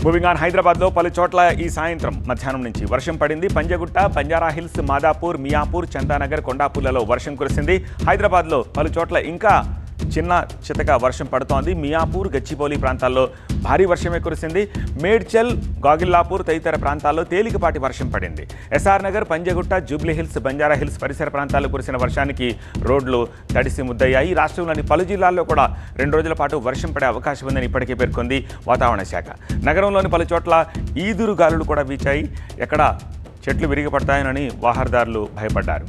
Moving on హైదరాబాద్లో పలు చోట్ల ఈ సాయంత్రం మధ్యాహ్నం నుంచి వర్షం పడింది. పంజగుట్ట, బంజారా హిల్స్, మాదాపూర్, మియాపూర్, చందానగర్, కొండాపూర్లలో వర్షం కురిసింది. హైదరాబాద్లో పలు చోట్ల ఇంకా చిన్న చితక వర్షం పడుతోంది. మియాపూర్, గచ్చిబౌలి ప్రాంతాల్లో భారీ వర్షమే కురిసింది. మేడ్చల్, గాగిల్లాపూర్ తదితర ప్రాంతాల్లో తేలికపాటి వర్షం పడింది. ఎస్ఆర్ నగర్, పంజగుట్ట, జూబ్లీ హిల్స్, బంజారా హిల్స్ పరిసర ప్రాంతాల్లో కురిసిన వర్షానికి రోడ్లు తడిసి ముద్దయ్యాయి. రాష్ట్రంలోని పలు జిల్లాల్లో కూడా 2 రోజుల పాటు వర్షం పడే అవకాశం ఉందని ఇప్పటికే పేర్కొంది వాతావరణ శాఖ. నగరంలోని పలు చోట్ల ఈదురు గాలులు కూడా వీచాయి. ఎక్కడ చెట్లు విరిగిపడతాయని వాహనదారులు భయపడ్డారు.